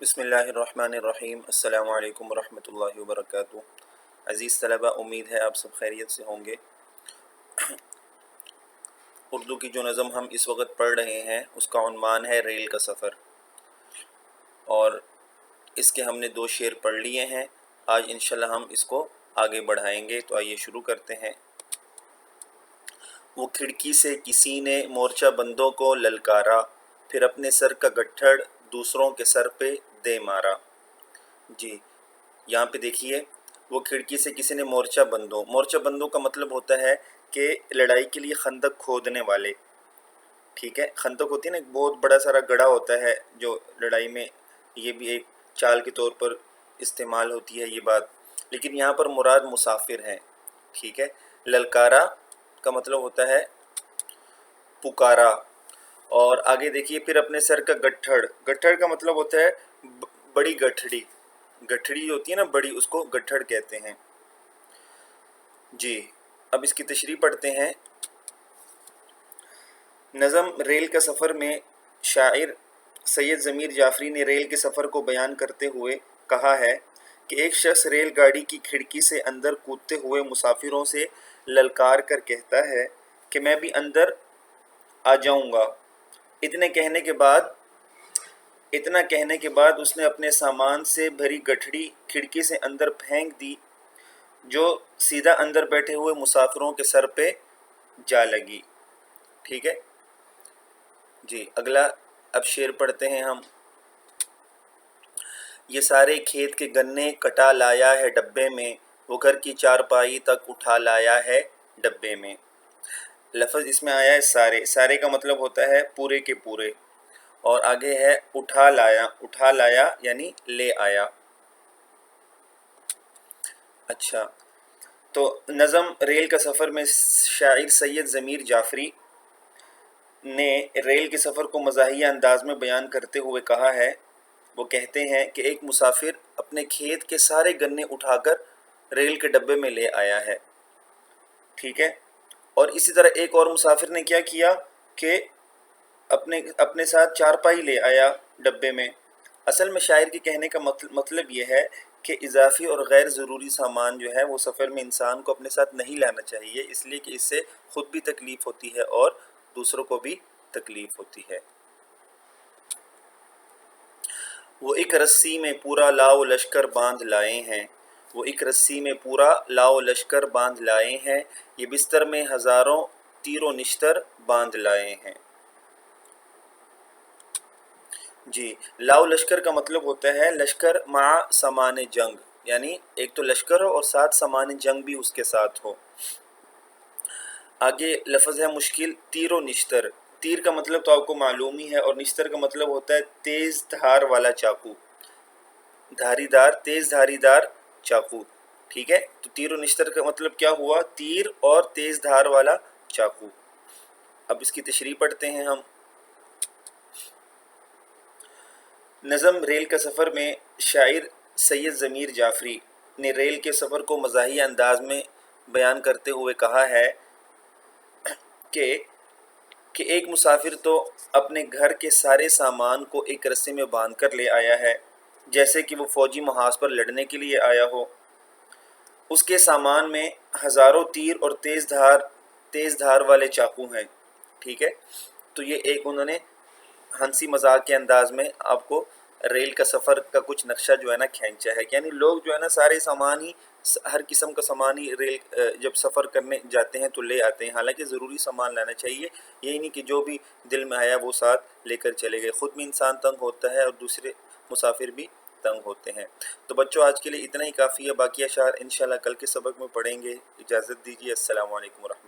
बिस्मिल्लाहिर्रहमानिर्रहीम। अस्सलामु अलैकुम वरहमतुल्लाहि वबरकातुहू। अज़ीज़ तलबा, उम्मीद है आप सब खैरियत से होंगे। उर्दू की जो नज़म हम इस वक्त पढ़ रहे हैं उसका उन्वान है रेल का सफ़र, और इसके हमने 2 शेर पढ़ लिए हैं। आज इंशाल्लाह हम इसको आगे बढ़ाएंगे, तो आइए शुरू करते हैं। वो खिड़की से किसी ने मोर्चा बंदों को ललकारा, फिर अपने सर का गट्ठड़ दूसरों के सर पे दे मारा। जी, यहाँ पे देखिए, वो खिड़की से किसी ने मोर्चा बंदों का मतलब होता है कि लड़ाई के लिए खंदक खोदने वाले। ठीक है, खंदक होती है ना, एक बहुत बड़ा सारा गड्ढा होता है जो लड़ाई में, ये भी एक चाल के तौर पर इस्तेमाल होती है ये बात, लेकिन यहाँ पर मुराद मुसाफिर हैं। ठीक है, ललकारा का मतलब होता है पुकारा। और आगे देखिए, फिर अपने सर का गट्ठड़ का मतलब होता है बड़ी गठड़ी। गठड़ी होती है ना बड़ी, उसको गट्ठड़ कहते हैं। जी, अब इसकी तशरीह पढ़ते हैं। नज़म रेल का सफ़र में शायर सैयद ज़मीर जाफ़री ने रेल के सफ़र को बयान करते हुए कहा है कि एक शख्स रेलगाड़ी की खिड़की से अंदर कूदते हुए मुसाफिरों से ललकार कर कहता है कि मैं भी अंदर आ जाऊंगा। इतना कहने के बाद उसने अपने सामान से भरी गठड़ी खिड़की से अंदर फेंक दी, जो सीधा अंदर बैठे हुए मुसाफिरों के सर पे जा लगी। ठीक है जी, अगला अब शेर पढ़ते हैं हम। ये सारे खेत के गन्ने कटा लाया है डब्बे में, वो घर की चारपाई तक उठा लाया है डब्बे में। लफ्ज़ इसमें आया है सारे। सारे का मतलब होता है पूरे के पूरे, और आगे है उठा लाया यानी ले आया। अच्छा, तो नज़म रेल का सफ़र में शायर सैयद ज़मीर जाफ़री ने रेल के सफ़र को मज़ाहिया अंदाज में बयान करते हुए कहा है। वो कहते हैं कि एक मुसाफिर अपने खेत के सारे गन्ने उठाकर रेल के डब्बे में ले आया है। ठीक है, और इसी तरह एक और मुसाफिर ने क्या किया कि अपने अपने साथ चारपाई ले आया डब्बे में। असल में शायर के कहने का मतलब ये है कि इजाफी और गैर ज़रूरी सामान जो है वो सफ़र में इंसान को अपने साथ नहीं लाना चाहिए, इसलिए कि इससे ख़ुद भी तकलीफ़ होती है और दूसरों को भी तकलीफ़ होती है। वो एक रस्सी में पूरा लाओ लश्कर बांध लाए हैं, वो एक रस्सी में पूरा लाओ लश्कर बांध लाए हैं, ये बिस्तर में हज़ारों तीरों निश्तर बांध लाए हैं। जी, लाओ लश्कर का मतलब होता है लश्कर मा समान जंग, यानी एक तो लश्कर हो और साथ समान जंग भी उसके साथ हो। आगे लफ्ज़ है मुश्किल तीरों निश्तर। तीर का मतलब तो आपको मालूम ही है, और निश्तर का मतलब होता है तेज़ धार वाला चाकू, तेज़ धारीदार चाकू। ठीक है, तो तीर और निश्तर का मतलब क्या हुआ? तीर और तेज़ धार वाला चाकू। अब इसकी तशरीह पढ़ते हैं हम। नज़म रेल का सफ़र में शायर सैयद ज़मीर जाफ़री ने रेल के सफ़र को मज़ाहिया अंदाज में बयान करते हुए कहा है कि एक मुसाफिर तो अपने घर के सारे सामान को एक रस्से में बांध कर ले आया है, जैसे कि वो फ़ौजी महाज पर लड़ने के लिए आया हो। उसके सामान में हज़ारों तीर और तेज़ धार वाले चाकू हैं। ठीक है, तो ये एक उन्होंने हंसी मजाक के अंदाज में आपको रेल का सफ़र का कुछ नक्शा जो है ना खींचा है। यानी लोग जो है ना सारे सामान ही, हर किस्म का सामान ही जब सफ़र करने जाते हैं तो ले आते हैं। हालांकि ज़रूरी सामान लाना चाहिए, यही नहीं कि जो भी दिल में आया वो साथ लेकर चले गए। ख़ुद भी इंसान तंग होता है और दूसरे मुसाफिर भी तंग होते हैं। तो बच्चों, आज के लिए इतना ही काफ़ी है, बाकी अशार इंशाल्लाह कल के सबक में पढ़ेंगे। इजाज़त दीजिए। अस्सलामु अलैकुम।